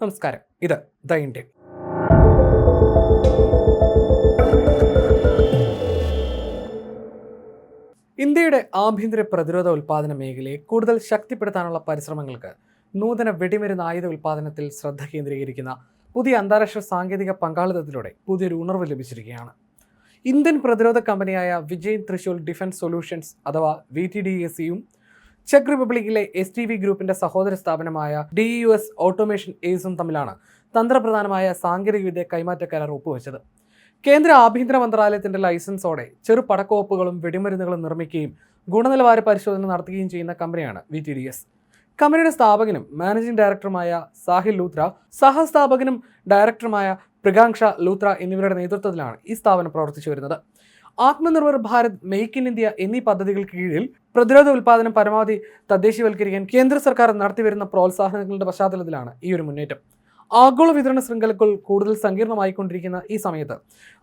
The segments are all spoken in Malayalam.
നമസ്കാരം, ഇത് ദ ഇന്ത്യൻ. ഇന്ത്യയുടെ ആഭ്യന്തര പ്രതിരോധ ഉൽപ്പാദന മേഖലയെ കൂടുതൽ ശക്തിപ്പെടുത്താനുള്ള പരിശ്രമങ്ങൾക്ക് നൂതന വെടിമരുന്ന് ആയുധ ഉൽപ്പാദനത്തിൽ ശ്രദ്ധ കേന്ദ്രീകരിക്കുന്ന പുതിയ അന്താരാഷ്ട്ര സാങ്കേതിക പങ്കാളിത്തത്തിലൂടെ പുതിയൊരു ഉണർവ് ലഭിച്ചിരിക്കുകയാണ്. ഇന്ത്യൻ പ്രതിരോധ കമ്പനിയായ വിജയ് ത്രിശൂൽ ഡിഫൻസ് സൊല്യൂഷൻസ് അഥവാ VTDACയും ചെക്ക് റിപ്പബ്ലിക്കിലെ STV ഗ്രൂപ്പിന്റെ സഹോദര സ്ഥാപനമായ DEUS ഓട്ടോമേഷൻ ഏസും തമ്മിലാണ് തന്ത്രപ്രധാനമായ സാങ്കേതികവിദ്യ കൈമാറ്റ കരാർ ഒപ്പുവെച്ചത്. കേന്ദ്ര ആഭ്യന്തര മന്ത്രാലയത്തിന്റെ ലൈസൻസോടെ ചെറു പടക്കോപ്പുകളും വെടിമരുന്നുകളും നിർമ്മിക്കുകയും ഗുണനിലവാര പരിശോധന നടത്തുകയും ചെയ്യുന്ന കമ്പനിയാണ് VTDS. കമ്പനിയുടെ സ്ഥാപകനും മാനേജിംഗ് ഡയറക്ടറുമായ സാഹിൽ ലൂത്ര, സഹസ്ഥാപകനും ഡയറക്ടറുമായ പ്രികാംക്ഷ ലൂത്ര എന്നിവരുടെ നേതൃത്വത്തിലാണ് ഈ സ്ഥാപനം പ്രവർത്തിച്ചു വരുന്നത്. Atmanirbhar Bharat, make in India എന്നീ പദ്ധതികൾക്ക് കീഴിൽ പ്രതിരോധ ഉൽപ്പാദനം പരമാവധി തദ്ദേശീയവൽക്കരിക്കാൻ കേന്ദ്ര സർക്കാർ നടത്തിവരുന്ന പ്രോത്സാഹനങ്ങളുടെ പശ്ചാത്തലത്തിലാണ് ഈ ഒരു മുന്നേറ്റം. ആഗോള വിതരണ ശൃംഖലകൾ കൂടുതൽ സങ്കീർണമായിക്കൊണ്ടിരിക്കുന്ന ഈ സമയത്ത്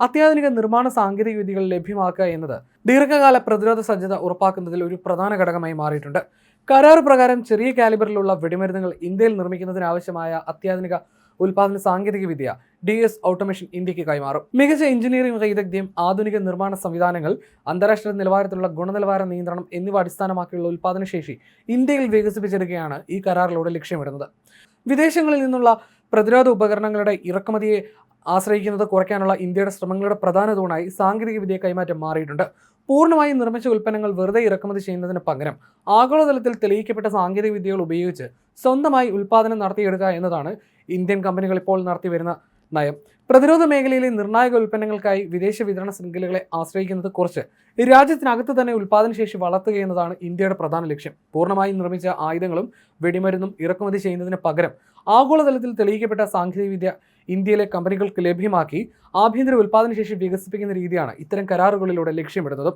അത്യാധുനിക നിർമ്മാണ സാങ്കേതിക വിദ്യകൾ ലഭ്യമാക്കുക എന്നത് ദീർഘകാല പ്രതിരോധ സജ്ജത ഉറപ്പാക്കുന്നതിൽ ഒരു പ്രധാന ഘടകമായി മാറിയിട്ടുണ്ട്. കരാർ പ്രകാരം ചെറിയ കാലിബറിലുള്ള വെടിമരുന്നുകൾ ഇന്ത്യയിൽ നിർമ്മിക്കുന്നതിനാവശ്യമായ അത്യാധുനിക ഉൽപാദന സാങ്കേതിക വിദ്യ DS ഓട്ടോമേഷൻ ഇന്ത്യക്ക് കൈമാറും. മികച്ച എഞ്ചിനീയറിംഗ് വൈദഗ്ധ്യം, ആധുനിക നിർമ്മാണ സംവിധാനങ്ങൾ, അന്താരാഷ്ട്ര നിലവാരത്തിലുള്ള ഗുണനിലവാര നിയന്ത്രണം എന്നിവ അടിസ്ഥാനമാക്കിയുള്ള ഉൽപാദനശേഷി ഇന്ത്യയിൽ വികസിപ്പിച്ചെടുക്കുകയാണ് ഈ കരാറിലൂടെ ലക്ഷ്യമിടുന്നത്. വിദേശങ്ങളിൽ നിന്നുള്ള പ്രതിരോധ ഉപകരണങ്ങളുടെ ഇറക്കുമതിയെ ആശ്രയിക്കുന്നത് കുറയ്ക്കാനുള്ള ഇന്ത്യയുടെ ശ്രമങ്ങളുടെ പ്രധാന തൂണായി സാങ്കേതിക വിദ്യ കൈമാറ്റം മാറിയിട്ടുണ്ട്. പൂർണ്ണമായും നിർമ്മിച്ച ഉൽപ്പന്നങ്ങൾ വെറുതെ ഇറക്കുമതി ചെയ്യുന്നതിന് പകരം ആഗോളതലത്തിൽ തെളിയിക്കപ്പെട്ട സാങ്കേതിക വിദ്യകൾ ഉപയോഗിച്ച് സ്വന്തമായി ഉൽപ്പാദനം നടത്തിയെടുക്കുക എന്നതാണ് ഇന്ത്യൻ കമ്പനികൾ ഇപ്പോൾ നടത്തിവരുന്ന നയം. പ്രതിരോധ മേഖലയിലെ നിർണായക ഉൽപ്പന്നങ്ങൾക്കായി വിദേശ വിതരണ ശൃംഖലകളെ ആശ്രയിക്കുന്നത് കുറച്ച് രാജ്യത്തിനകത്ത് തന്നെ ഉൽപ്പാദനശേഷി വളർത്തുക എന്നതാണ് ഇന്ത്യയുടെ പ്രധാന ലക്ഷ്യം. പൂർണ്ണമായും നിർമ്മിച്ച ആയുധങ്ങളും വെടിമരുന്നും ഇറക്കുമതി ചെയ്യുന്നതിന് പകരം ആഗോളതലത്തിൽ തെളിയിക്കപ്പെട്ട സാങ്കേതികവിദ്യ ഇന്ത്യയിലെ കമ്പനികൾക്ക് ലഭ്യമാക്കി ആഭ്യന്തര ഉൽപ്പാദനശേഷി വികസിപ്പിക്കുന്ന രീതിയാണ് ഇത്തരം കരാറുകളിലൂടെ ലക്ഷ്യമിടുന്നത്.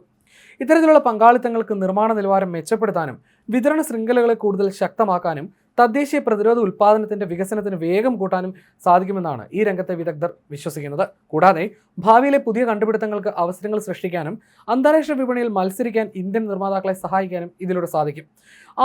ഇത്തരത്തിലുള്ള പങ്കാളിത്തങ്ങൾക്ക് നിർമ്മാണ നിലവാരം മെച്ചപ്പെടുത്താനും വിതരണ ശൃംഖലകളെ കൂടുതൽ ശക്തമാക്കാനും തദ്ദേശീയ പ്രതിരോധ ഉൽപ്പാദനത്തിന്റെ വികസനത്തിന് വേഗം കൂട്ടാനും സാധിക്കുമെന്നാണ് ഈ രംഗത്തെ വിദഗ്ധർ വിശ്വസിക്കുന്നത്. കൂടാതെ ഭാവിയിലെ പുതിയ കണ്ടുപിടുത്തങ്ങൾക്ക് അവസരങ്ങൾ സൃഷ്ടിക്കാനും അന്താരാഷ്ട്ര വിപണിയിൽ മത്സരിക്കാൻ ഇന്ത്യൻ നിർമ്മാതാക്കളെ സഹായിക്കാനും ഇതിലൂടെ സാധിക്കും.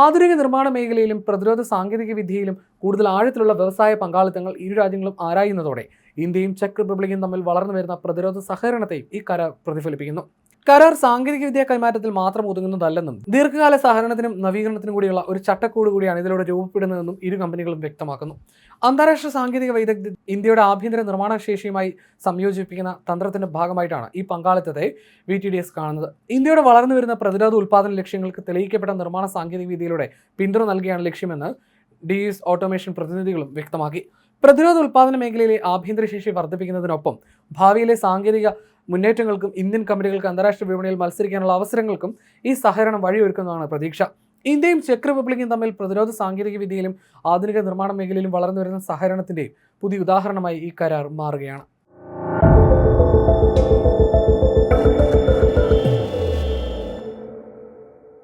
ആധുനിക നിർമ്മാണ മേഖലയിലും പ്രതിരോധ സാങ്കേതിക വിദ്യയിലും കൂടുതൽ ആഴത്തിലുള്ള വ്യവസായ പങ്കാളിത്തങ്ങൾ ഇരു രാജ്യങ്ങളും ആരായുന്നതോടെ ഇന്ത്യയും ചെക്ക് റിപ്പബ്ലിക്കും തമ്മിൽ വളർന്നു വരുന്ന പ്രതിരോധ സഹകരണത്തെയും ഈ കരാർ പ്രതിഫലിപ്പിക്കുന്നു. കരാർ സാങ്കേതികവിദ്യ കൈമാറ്റത്തിൽ മാത്രം ഒതുങ്ങുന്നതല്ലെന്നും ദീർഘകാല സഹകരണത്തിനും നവീകരണത്തിനും കൂടിയുള്ള ഒരു ചട്ടക്കൂട് കൂടിയാണ് ഇതിലൂടെ രൂപപ്പെടുന്നതെന്നും ഇരു കമ്പനികളും വ്യക്തമാക്കുന്നു. അന്താരാഷ്ട്ര സാങ്കേതിക വൈദഗ്ധ്യം ഇന്ത്യയുടെ ആഭ്യന്തര നിർമ്മാണ ശേഷിയുമായി സംയോജിപ്പിക്കുന്ന തന്ത്രത്തിന്റെ ഭാഗമായിട്ടാണ് ഈ പങ്കാളിത്തത്തെ VTDS കാണുന്നത്. ഇന്ത്യയുടെ വളർന്നു വരുന്ന പ്രതിരോധ ഉൽപ്പാദന ലക്ഷ്യങ്ങൾക്ക് തെളിയിക്കപ്പെട്ട നിർമ്മാണ സാങ്കേതിക വിദ്യയിലൂടെ പിന്തുണ നൽകിയാണ് ലക്ഷ്യമെന്ന് DEUS ഓട്ടോമേഷൻ പ്രതിനിധികളും വ്യക്തമാക്കി. പ്രതിരോധ ഉൽപ്പാദന മേഖലയിലെ ആഭ്യന്തര ശേഷി വർദ്ധിപ്പിക്കുന്നതിനൊപ്പം ഭാവിയിലെ സാങ്കേതിക മുന്നേറ്റങ്ങൾക്കും ഇന്ത്യൻ കമ്പനികൾക്ക് അന്താരാഷ്ട്ര വിപണിയിൽ മത്സരിക്കാനുള്ള അവസരങ്ങൾക്കും ഈ സഹകരണം വഴിയൊരുക്കുന്നതാണ് പ്രതീക്ഷ. ഇന്ത്യയും ചെക്ക് റിപ്പബ്ലിക്കും തമ്മിൽ പ്രതിരോധ സാങ്കേതിക വിദ്യയിലും ആധുനിക നിർമ്മാണ മേഖലയിലും വളർന്നു വരുന്ന സഹകരണത്തിന്റെ പുതിയ ഉദാഹരണമായി ഈ കരാർ മാറുകയാണ്.